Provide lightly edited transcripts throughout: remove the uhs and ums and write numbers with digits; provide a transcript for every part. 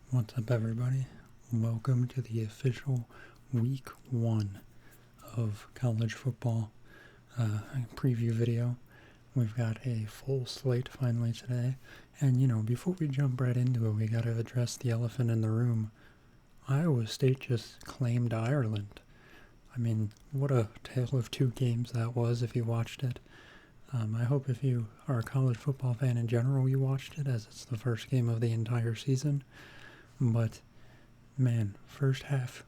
What's up, everybody? Welcome to the official week 1 of college football preview video. We've got a full slate finally today, and before we jump right into it, we got to address the elephant in the room. Iowa State just claimed Ireland. I mean, what a tale of two games that was if you watched it. I hope if you are a college football fan in general, you watched it, as it's the first game of the entire season. But, man, first half,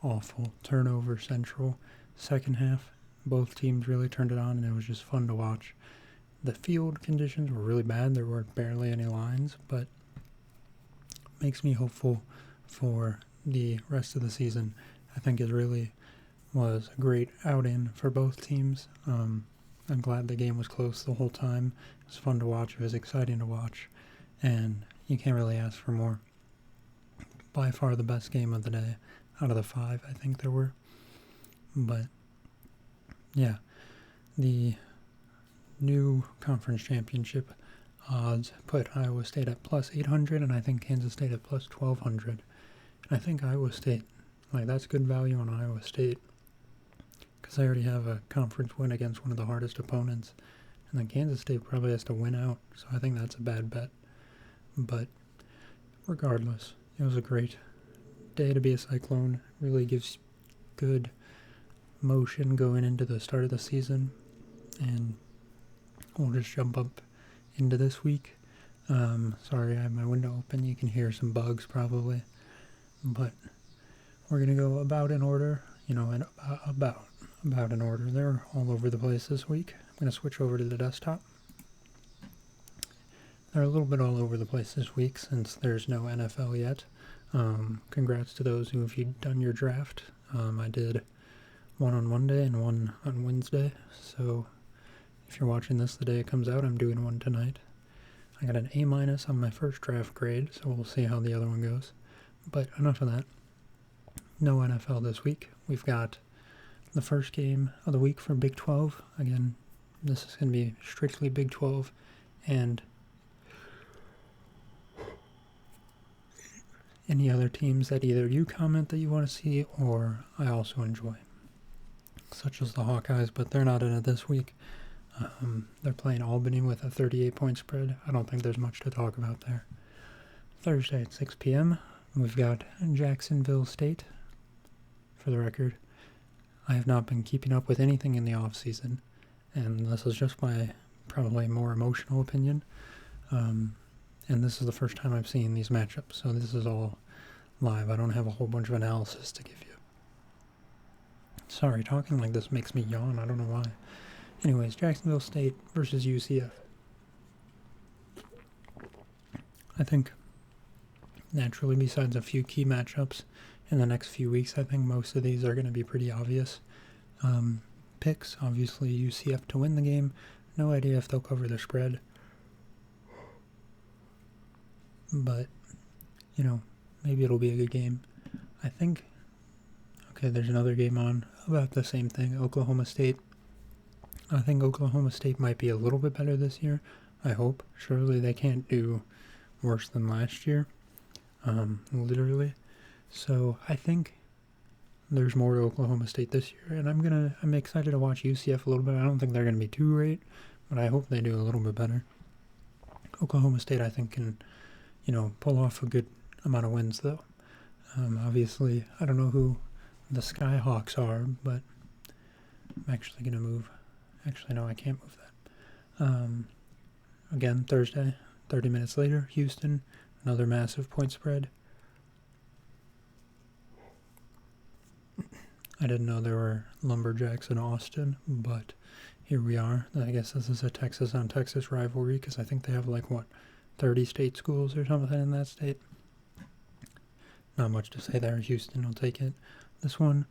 awful. Turnover central. Second half, both teams really turned it on, and it was just fun to watch. The field conditions were really bad. There were barely any lines, but makes me hopeful for the rest of the season. I think it really was a great outing for both teams. I'm glad the game was close the whole time. It was fun to watch. It was exciting to watch, and you can't really ask for more. By far the best game of the day out of the 5 I think there were. But yeah, the new conference championship odds put Iowa State at plus 800 and I think Kansas State at plus 1200. And I think Iowa State, that's good value on Iowa State because they already have a conference win against one of the hardest opponents. And then Kansas State probably has to win out, so I think that's a bad bet. But regardless, it was a great day to be a Cyclone. Really gives good motion going into the start of the season. And we'll just jump up into this week. Sorry, I have my window open. You can hear some bugs probably. But we're going to go about in order. And about in order. They're all over the place this week. I'm going to switch over to the desktop. They're a little bit all over the place this week since there's no NFL yet. Congrats to those who have done your draft. I did one on Monday and one on Wednesday. So if you're watching this the day it comes out, I'm doing one tonight. I got an A- on my first draft grade, so we'll see how the other one goes. But enough of that. No NFL this week. We've got the first game of the week for Big 12. Again, this is going to be strictly Big 12 and any other teams that either you comment that you want to see or I also enjoy, such as the Hawkeyes, but they're not in it this week. They're playing Albany with a 38-point spread. I don't think there's much to talk about there. Thursday at 6 p.m., we've got Jacksonville State. For the record, I have not been keeping up with anything in the off-season, and this is just my probably more emotional opinion. And this is the first time I've seen these matchups, so this is all live. I don't have a whole bunch of analysis to give you. Sorry, talking like this makes me yawn. I don't know why. Anyways, Jacksonville State versus UCF. I think, naturally, besides a few key matchups in the next few weeks, I think most of these are going to be pretty obvious. Picks, obviously, UCF to win the game. No idea if they'll cover the spread. But, maybe it'll be a good game. I think, there's another game on about the same thing, Oklahoma State. I think Oklahoma State might be a little bit better this year, I hope. Surely they can't do worse than last year, literally. So I think there's more to Oklahoma State this year, and I'm excited to watch UCF a little bit. I don't think they're going to be too great, but I hope they do a little bit better. Oklahoma State, I think, can pull off a good amount of wins, though. Obviously, I don't know who the Skyhawks are, but I'm actually going to move. Actually, no, I can't move that. Again, Thursday, 30 minutes later, Houston, another massive point spread. I didn't know there were Lumberjacks in Austin, but here we are. I guess this is a Texas-on-Texas rivalry because I think they have 30 state schools or something in that state. Not much to say there. Houston will take it. This one,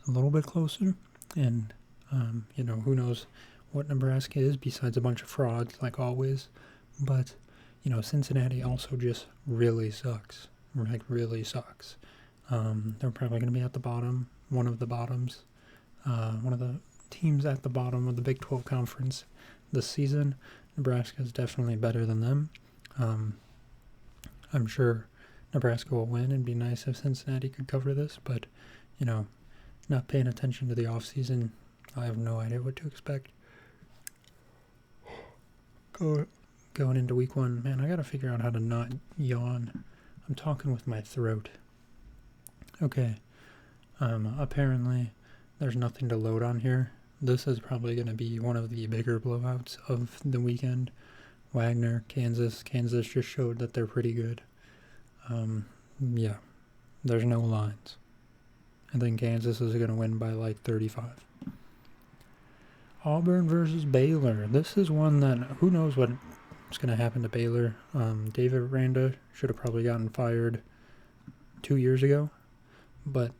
a little bit closer. And, who knows what Nebraska is besides a bunch of frauds, like always. But, Cincinnati also just really sucks. Really sucks. They're probably going to be at the bottom. One of the bottoms. One of the teams at the bottom of the Big 12 conference this season. Nebraska is definitely better than them. I'm sure Nebraska will win. It'd be nice if Cincinnati could cover this, but, not paying attention to the offseason, I have no idea what to expect. Going into week 1, man, I gotta figure out how to not yawn. I'm talking with my throat. Okay, apparently there's nothing to load on here. This is probably going to be one of the bigger blowouts of the weekend. Wagner, Kansas. Kansas just showed that they're pretty good. Yeah, there's no lines. I think Kansas is going to win by like 35. Auburn versus Baylor. This is one that, who knows what's going to happen to Baylor. David Aranda should have probably gotten fired 2 years ago. But,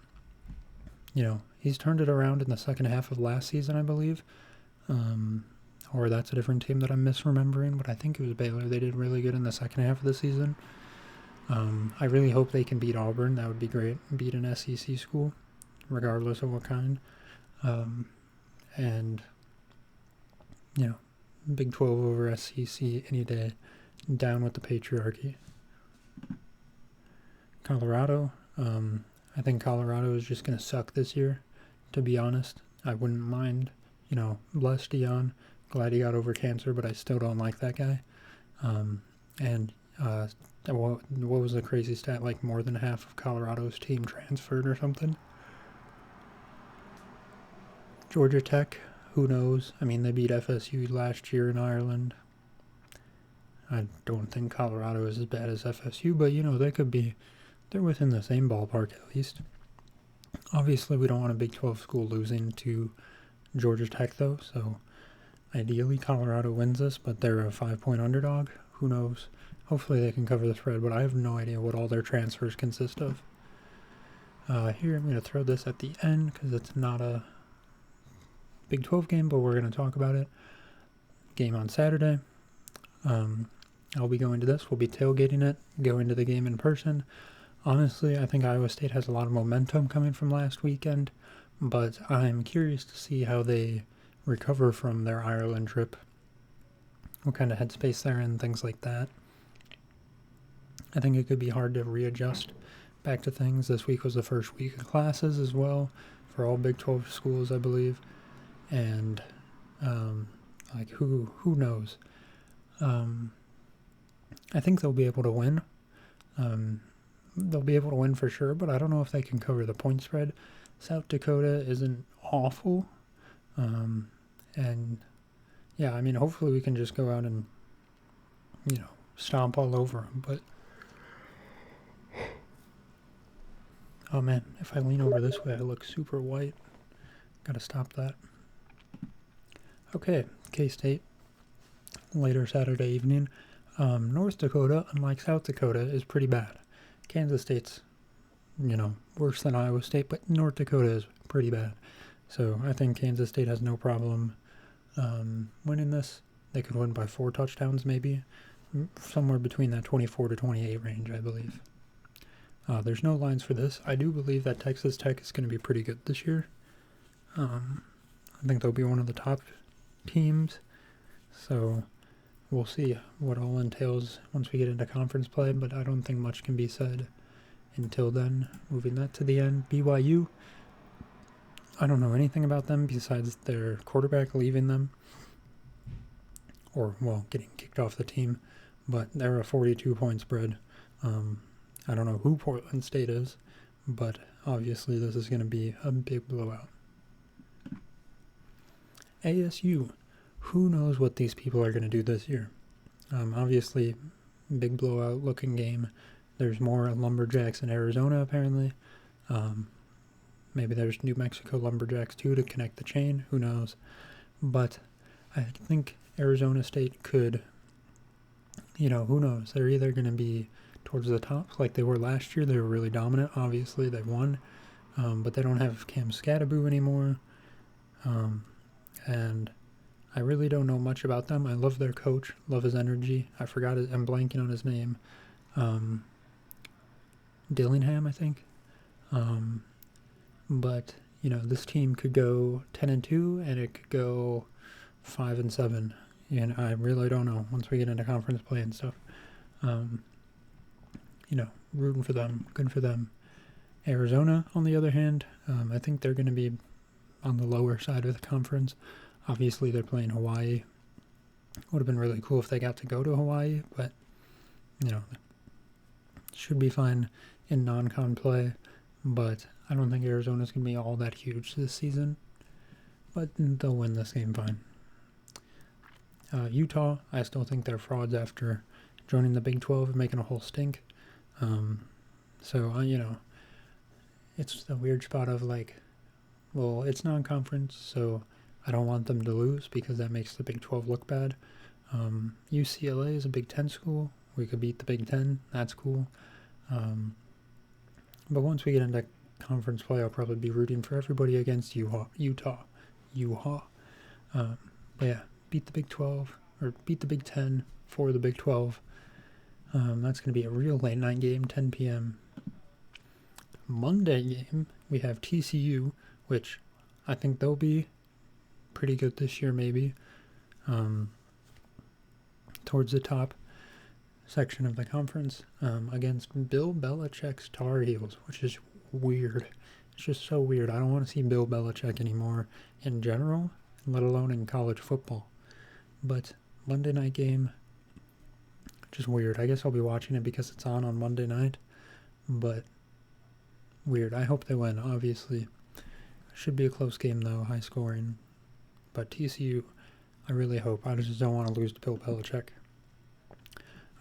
he's turned it around in the second half of last season, I believe. Or that's a different team that I'm misremembering, but I think it was Baylor. They did really good in the second half of the season. I really hope they can beat Auburn. That would be great. Beat an SEC school, regardless of what kind. And, Big 12 over SEC any day. Down with the patriarchy. Colorado. I think Colorado is just going to suck this year, to be honest. I wouldn't mind, bless Deion. Glad he got over cancer, but I still don't like that guy. What was the crazy stat? Like more than half of Colorado's team transferred or something. Georgia Tech, who knows? I mean, they beat FSU last year in Ireland. I don't think Colorado is as bad as FSU, but, they could be. They're within the same ballpark at least. Obviously, we don't want a Big 12 school losing to Georgia Tech, though, so ideally Colorado wins this, but they're a 5-point underdog. Who knows? Hopefully they can cover the spread, but I have no idea what all their transfers consist of. Here, I'm going to throw this at the end because it's not a Big 12 game, but we're going to talk about it. Game on Saturday. I'll be going to this. We'll be tailgating it, go into the game in person. Honestly, I think Iowa State has a lot of momentum coming from last weekend, but I'm curious to see how they recover from their Ireland trip, what kind of headspace they're in, things like that. I think it could be hard to readjust back to things. This week was the first week of classes as well for all Big 12 schools, I believe, and who knows? I think they'll be able to win. They'll be able to win for sure, but I don't know if they can cover the point spread. South Dakota isn't awful. And, yeah, I mean, hopefully we can just go out and, stomp all over them. But, oh, man, if I lean over this way, I look super white. Gotta stop that. Okay, K-State, later Saturday evening. North Dakota, unlike South Dakota, is pretty bad. Kansas State's, worse than Iowa State, but North Dakota is pretty bad. So I think Kansas State has no problem winning this. They could win by 4 touchdowns maybe, somewhere between that 24 to 28 range, I believe. There's no lines for this. I do believe that Texas Tech is going to be pretty good this year. I think they'll be one of the top teams. So we'll see what all entails once we get into conference play, but I don't think much can be said until then. Moving that to the end, BYU. I don't know anything about them besides their quarterback leaving them. Or, getting kicked off the team. But they're a 42-point spread. I don't know who Portland State is, but obviously this is going to be a big blowout. ASU. Who knows what these people are going to do this year? Obviously, big blowout looking game. There's more Lumberjacks in Arizona, apparently. Maybe there's New Mexico Lumberjacks, too, to connect the chain. Who knows? But I think Arizona State could, who knows? They're either going to be towards the top like they were last year. They were really dominant. Obviously, they won. But they don't have Cam Scattaboo anymore. And I really don't know much about them. I love their coach, love his energy. I'm blanking on his name. Dillingham, I think. But, this team could go 10-2 and it could go 5-7. And I really don't know once we get into conference play and stuff. rooting for them. Good for them. Arizona, on the other hand, I think they're going to be on the lower side of the conference. Obviously, they're playing Hawaii. Would have been really cool if they got to go to Hawaii, but, should be fine in non-con play. But I don't think Arizona's going to be all that huge this season. But they'll win this game fine. Utah, I still think they're frauds after joining the Big 12 and making a whole stink. It's the weird spot of it's non-conference, so I don't want them to lose because that makes the Big 12 look bad. UCLA is a Big 10 school. We could beat the Big 10. That's cool. But once we get into conference play, I'll probably be rooting for everybody against Utah. But yeah, beat the Big 12, or beat the Big 10 for the Big 12. That's going to be a real late night game, 10 p.m. Monday game, we have TCU, which I think they'll be pretty good this year, maybe. Towards the top section of the conference, against Bill Belichick's Tar Heels, which is weird. It's just so weird. I don't want to see Bill Belichick anymore in general, let alone in college football. But Monday night game, just weird. I guess I'll be watching it because it's on Monday night, but weird. I hope they win, obviously. Should be a close game, though, high scoring. But TCU, I really hope. I just don't want to lose to Bill Belichick.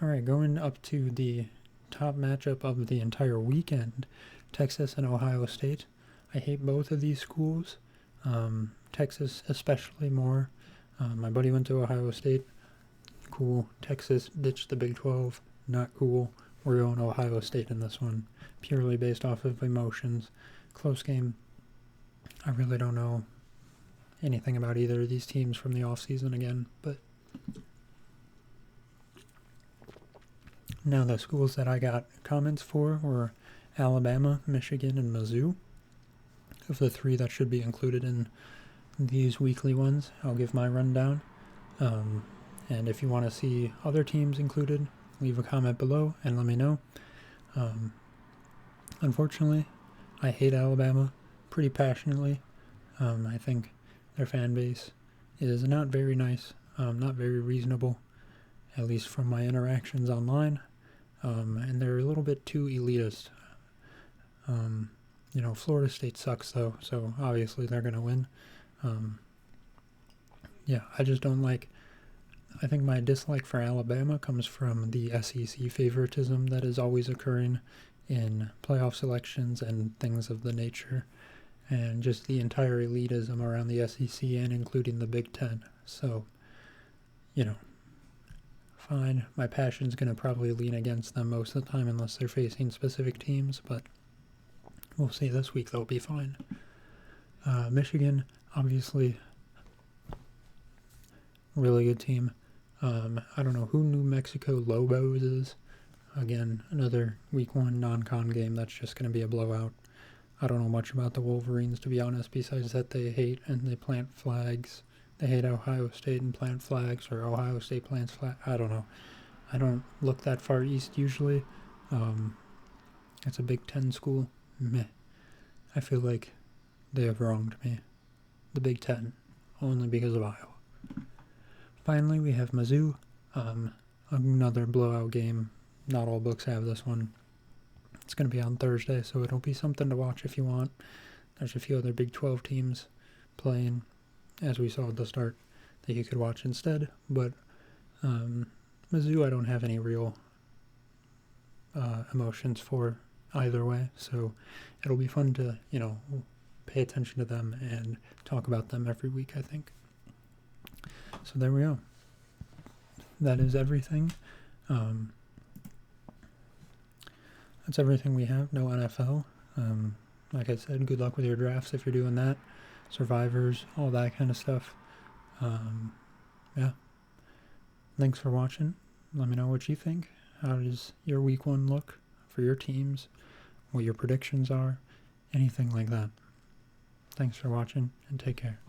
Alright, going up to the top matchup of the entire weekend, Texas and Ohio State. I hate both of these schools. Texas especially more. My buddy went to Ohio State. Cool. Texas ditched the Big 12. Not cool. We're going Ohio State in this one, purely based off of emotions. Close game. I really don't know anything about either of these teams from the offseason again, but now the schools that I got comments for were Alabama, Michigan, and Mizzou. Of the three that should be included in these weekly ones, I'll give my rundown. And if you want to see other teams included, leave a comment below and let me know. Unfortunately, I hate Alabama pretty passionately. I think their fan base is not very nice, not very reasonable, at least from my interactions online. And they're a little bit too elitist. Florida State sucks though, so obviously they're going to win. I just don't I think my dislike for Alabama comes from the SEC favoritism that is always occurring in playoff selections and things of the nature, and just the entire elitism around the SEC and including the Big Ten. So, fine. My passion's going to probably lean against them most of the time unless they're facing specific teams, but we'll see. This week they'll be fine. Michigan, obviously, really good team. I don't know who New Mexico Lobos is. Again, another week 1 non-con game that's just going to be a blowout. I don't know much about the Wolverines, to be honest, besides that they hate and they plant flags. They hate Ohio State and plant flags, or Ohio State plants flags. I don't know. I don't look that far east usually. It's a Big Ten school. Meh. I feel like they have wronged me. The Big Ten. Only because of Iowa. Finally, we have Mizzou. Another blowout game. Not all books have this one. It's going to be on Thursday, so it'll be something to watch if you want. There's a few other Big 12 teams playing, as we saw at the start, that you could watch instead. But Mizzou, I don't have any real emotions for either way, so it'll be fun to, pay attention to them and talk about them every week, I think. So there we go. That is everything. That's everything we have. No NFL. Like I said, good luck with your drafts if you're doing that. Survivors, all that kind of stuff. Thanks for watching. Let me know what you think. How does your week 1 look for your teams? What your predictions are? Anything like that. Thanks for watching and take care.